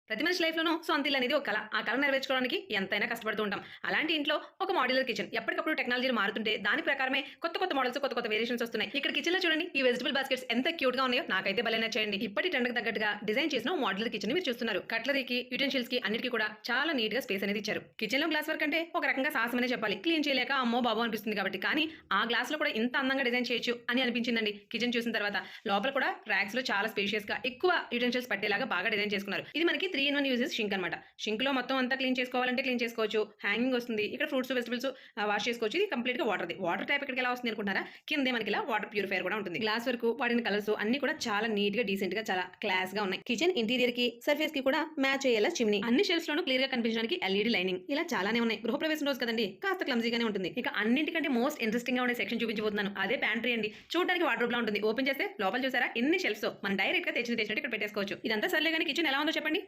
ప్రతి మనిషి లైఫ్‌లోనూ సొంత ఇల్లు అనేది ఒక కల. ఆ కల నెరవేర్చుకోవడానికి ఎంతైనా కష్టపడుతూ ఉంటాం. అలాంటి ఇంట్లో ఒక మాడ్యులర్ కిచెన్ ఎప్పటికప్పుడు టెక్నాలజీలు మారుతుంటే దాని ప్రకారమే కొత్త కొత్త మోడల్స్, కొత్త కొత్త వేరియేషన్స్ వస్తున్నాయి. ఇక్కడ కిచెన్‌లో చూడండి ఈ వెజిటబుల్ బాస్కెట్స్ ఎంత క్యూట్‌గా ఉన్నాయో నాకైతే భలే నచ్చాయండి. ఇప్పటి ట్రెండ్‌కి తగ్గట్టుగా డిజైన్ చేసిన మాడ్యులర్ కిచెన్‌ని మీరు చూస్తున్నారు. కట్లరీకి, యుటెన్షిల్స్‌కి అన్నిటికి కూడా చాలా నీట్‌గా స్పేస్ అనేది ఇచ్చారు. కిచెన్‌లో గ్లాస్ వర్క్ అంటే ఒక రకంగా సాహసమనే చెప్పాలి. క్లీన్ చేయలేక అమ్మో బాబో అనిపిస్తుంది కాబట్టి. కానీ ఆ గ్లాస్‌లో కూడా ఇంత అందంగా డిజైన్ చేయొచ్చు అని అనిపించిందండి కిచెన్ చూసిన తర్వాత. లోపల కూడా రాక్స్‌లో చాలా స్పేషియస్‌గా ఎక్కువ యుటెన్షిల్స్ పట్టేలాగా బాగా డిజైన్ చేసుకున్నారు. ఇది మనకి 3 ఇన్ 1 యూజెస్ షింక్ అనమాట. షింక్‌లో మొత్తం అంతా క్లీన్ చేసుకోవాలంటే క్లీన్ చేసుకోవచ్చు. హ్యాంగింగ్ వస్తుంది. ఇక్కడ ఫ్రూట్స్, వెజిటబుల్స్ వాష్ చేసుకోవచ్చు. ఇది కంప్లీట్‌గా వాటర్‌ది. వాటర్ ట్యాప్ ఇక్కడికి ఎలా వస్తుంది అనుకుంటున్నారా? కిందే మనకి ఇలా వాటర్ ప్యూరిఫైయర్ కూడా ఉంటుంది. గ్లాస్ వర్క్, వాడిన కలర్స్ అన్ని కూడా చాలా నీట్‌గా, డీసెంట్‌గా చాలా క్లాస్‌గా ఉన్నాయి. కిచెన్ ఇంటీరియర్‌కి, సర్ఫేస్‌కి కూడా మ్యాచ్ అయ్యేలా చిమ్నీ. అన్ని షెల్ఫ్స్‌లోనూ క్లియర్‌గా కనిపించడానికి ఎల్ఈడీ లైనింగ్. ఇలా చాలానే ఉన్నాయి. గృహప్రవేశం రోజు కదండీ! కాస్త క్లమ్జీగానే ఉంటుంది. ఇక అన్నింటికంటే మోస్ట్ ఇంట్రెస్టింగ్‌గా ఉండే సెక్షన్ చూపించబోతున్నాను. అదే ప్యాంట్రీ అండి. చూడడానికి వార్డ్రోబ్‌లా ఉంటుంది. ఓపెన్ చేస్తే లోపల చూసారా ఎన్ని షెల్ఫ్సో మనం డైరెక్ట్‌గా తెచ్చినట్టు ఇక్కడ పెట్టేసుకోవచ్చు. ఇదంతా సర్లే గాని కిచెన్ ఎలా ఉందో చెప్పండి?